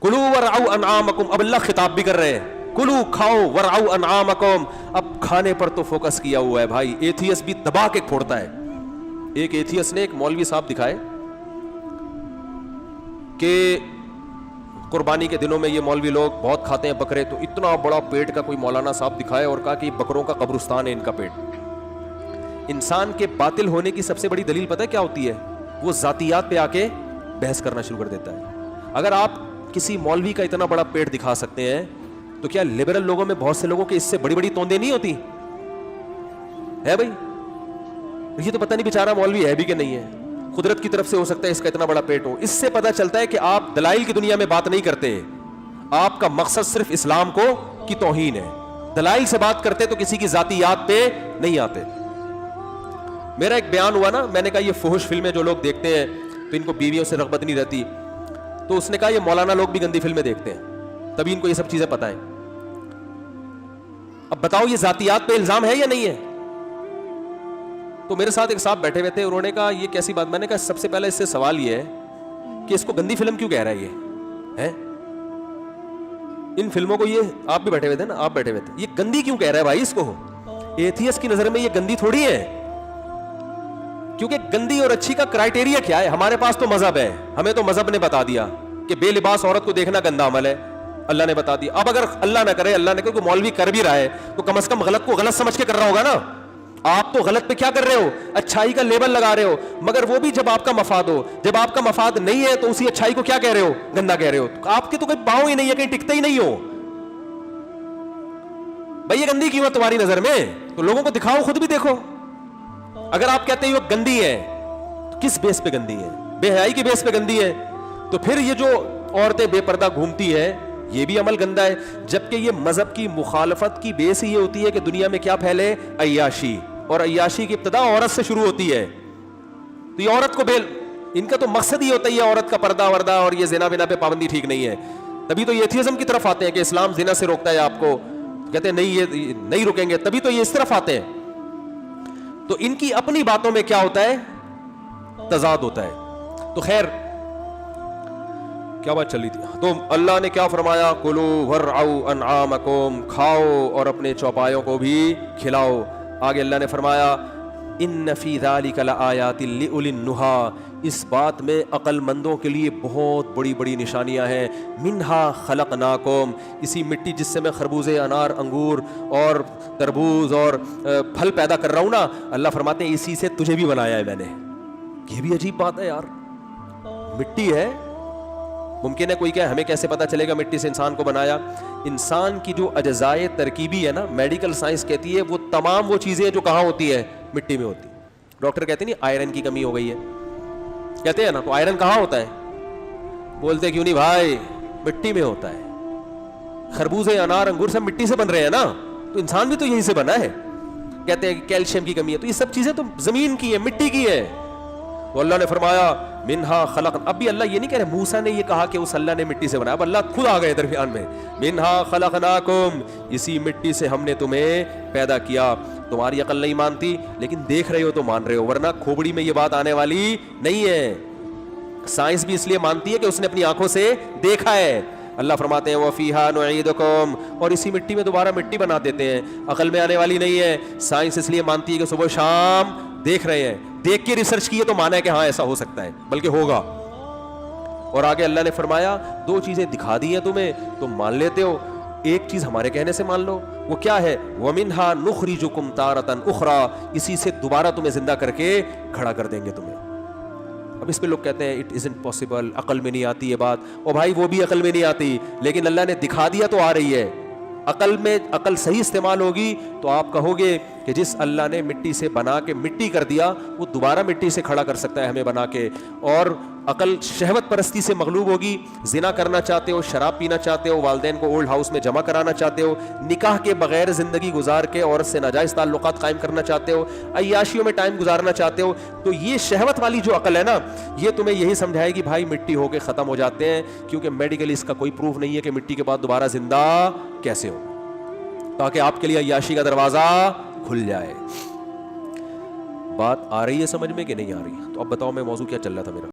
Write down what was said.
कुलू वरअउ अनआमकुम, अब अल्लाह खिताब भी कर रहे हैं, कुलू खाओ वरअउ अनआमकुम, अब खाने पर तो फोकस किया हुआ है भाई। एथियस भी दबा के फोड़ता है। एक एथियस ने एक मौलवी साहब दिखाए कि कुर्बानी के दिनों में ये मौलवी लोग बहुत खाते हैं बकरे, तो इतना बड़ा पेट का कोई मौलाना साहब दिखाए और कहा कि बकरों का कब्रिस्तान है इनका पेट। इंसान के बातिल होने की सबसे बड़ी दलील पता है क्या होती है? वो जातियात पे आके बहस करना शुरू कर देता है। अगर आप किसी मौलवी का इतना बड़ा पेट दिखा सकते हैं, तो क्या लिबरल लोगों में बहुत से लोगों के इससे बड़ी बड़ी तोंदे नहीं होती है भाई? ये तो पता नहीं बेचारा मौलवी है भी कि नहीं है, कुदरत की तरफ से हो सकता है इसका इतना बड़ा पेट हो। इससे पता चलता है कि आप दलाइल की दुनिया में बात नहीं करते, आपका मकसद सिर्फ इस्लाम को की तौहीन है। दलाइल से बात करते तो किसी की जातियात पे नहीं आते। मेरा एक बयान हुआ ना, मैंने कहा ये फुहुश फिल्में जो लोग देखते हैं तो इनको बीवियों से रग़बत नहीं रहती, तो उसने कहा ये मौलाना लोग भी गंदी फिल्में देखते हैं, तभी इनको ये सब चीजें पता है। अब बताओ ये जातियात पे इल्जाम है या नहीं है? तो मेरे साथ एक साहब बैठे हुए थे, उन्होंने कहा ये कैसी बात? मैंने कहा सबसे पहले इससे सवाल ये है कि इसको गंदी फिल्म क्यों कह रहा है ये है? इन फिल्मों को, ये आप भी बैठे हुए थे ना, आप बैठे हुए थे, ये गंदी क्यों कह रहा है भाई इसको? एथियस की नजर में ये गंदी थोड़ी है, क्योंकि गंदी और अच्छी का क्राइटेरिया क्या है? हमारे पास तो मजहब है, हमें तो मजहब ने बता दिया कि बेलिबास औरत को देखना गंदा अमल है, अल्लाह ने बता दिया। अब अगर अल्लाह ना करे, अल्लाह ने करे, कोई मौलवी कर भी रहा है तो कम से कम गलत को गलत समझ के कर रहा होगा ना। आप तो गलत पे क्या कर रहे हो? अच्छाई का लेबल लगा रहे हो, मगर वो भी जब आपका मफाद हो। जब आपका मफाद नहीं है तो उसी अच्छाई को क्या कह रहे हो? गंदा कह रहे हो। तो आपके तो कोई पाँव ही नहीं है, कहीं टिकते ही नहीं हो भाई। ये गंदी क्यों है तुम्हारी नजर में? तो लोगों को दिखाओ, खुद भी देखो। अगर आप कहते हो गंदी है तो किस बेस पे गंदी है? बेहयाई की बेस पे गंदी है। तो फिर ये जो औरतें बेपर्दा घूमती है ये भी अमल गंदा है, जबकि ये मजहब की मुखालफत की बेस ही ये होती है कि दुनिया में क्या फैले? अय्याशी, और अय्याशी की इब्तिदा औरत से शुरू होती है। तो ये औरत को इनका तो मकसद ही होता है औरत का पर्दा वर्दा और ये जिना बिना पे पाबंदी ठीक नहीं है। तभी तो ये एथियज्म की तरफ आते हैं कि इस्लाम जिना से रोकता है आपको, कहते हैं नहीं ये नहीं रुकेंगे, तभी तो ये इस तरफ आते हैं। तो इनकी अपनी बातों में क्या होता है? तजाद होता है। तो खैर क्या बात चली थी? तो अल्लाह ने क्या फरमाया? कुलू वरअउ अनआमकुम, खाओ और अपने चौपायों को भी खिलाओ। आगे अल्लाह ने फरमाया इन्न फी ज़ालिका लआयातिन लिउलिन्नुहा, इस बात में अक्लमंदों के लिए बहुत बड़ी बड़ी निशानियां हैं। मिन्हा खलकनाकुम, इसी मिट्टी जिससे मैं खरबूजे, अनार, अंगूर और तरबूज और फल पैदा कर रहा हूं ना, अल्लाह फरमाते हैं इसी से तुझे भी बनाया है मैंने। ये भी अजीब बात है यार, मिट्टी है, मुमकिन है कोई क्या, हमें कैसे पता चलेगा मिट्टी से इंसान को बनाया? इंसान की जो अज्जाए तरकीबी है ना, मेडिकल साइंस कहती है वो तमाम वो चीजें जो कहाँ होती है? मिट्टी में होती। डॉक्टर कहते नहीं आयरन की कमी हो गई है, कहते हैं ना, तो आयरन कहाँ होता है? बोलते क्यों नहीं भाई, मिट्टी में होता है। खरबूजे, अनार, अंगूर सब मिट्टी से बन रहे हैं ना, तो इंसान भी तो यहीं से बना है। कहते हैं कि कैल्शियम की कमी है, तो ये सब चीजें तो जमीन की है, मिट्टी की है। तो अल्लाह ने फरमाया मिन्हा खलक, अब भी अल्लाह ये नहीं कह रहे मूसा ने ये कहा कि उस अल्लाह ने मिट्टी से बनाया, अब अल्लाह खुद आ गए दरमियान में। मिन्हा खलकनाकुम, इसी मिट्टी से हमने तुम्हें पैदा किया। तुम्हारी अकल नहीं मानती, लेकिन देख रहे हो तो मान रहे हो, वरना खोपड़ी में ये बात आने वाली नहीं है। साइंस भी इसलिए मानती है कि उसने अपनी आंखों से देखा है। अल्लाह फरमाते हैं वफीहा नुईदुकुम, और इसी मिट्टी में दोबारा मिट्टी बना देते हैं। अकल में आने वाली नहीं है, साइंस इसलिए मानती है कि सुबह शाम देख रहे हैं, देख के रिसर्च किए तो माना है कि हाँ ऐसा हो सकता है, बल्कि होगा। और आगे अल्लाह ने फरमाया दो चीजें दिखा दी हैं तुम्हें, तुम मान लेते हो, एक चीज हमारे कहने से मान लो, वो क्या है? वमिन्हा नुखरिजुकुम तारतन उखरा, इसी से दोबारा तुम्हें जिंदा करके खड़ा कर देंगे तुम्हें। अब इस पे लोग कहते हैं इट इजंट पॉसिबल, अकल में नहीं आती ये बात। और भाई वो भी अकल में नहीं आती, लेकिन अल्लाह ने दिखा दिया तो आ रही है। अकल में अकल सही इस्तेमाल होगी तो आप कहोगे कि जिस अल्लाह ने मिट्टी से बना के मिट्टी कर दिया, वो दोबारा मिट्टी से खड़ा कर सकता है हमें बना के। और अकल शहवत परस्ती से मगलूब होगी, जिना करना चाहते हो, शराब पीना चाहते हो, वालिदैन को ओल्ड हाउस में जमा कराना चाहते हो, निकाह के बगैर जिंदगी गुजार के औरत से नाजायज ताल्लुकात कायम करना चाहते हो, अय्याशियों में टाइम गुजारना चाहते हो, तो ये शहवत वाली जो अकल है ना, ये तुम्हें यही समझाएगी भाई मिट्टी होके खत्म हो जाते हैं, क्योंकि मेडिकली इसका कोई प्रूफ नहीं है कि मिट्टी के बाद दोबारा जिंदा कैसे हो, ताकि आपके लिए अय्याशी का दरवाजा खुल जाए। बात आ रही है समझ में कि नहीं आ रही? तो अब बताओ मैं मौजू क्या चल रहा था मेरा?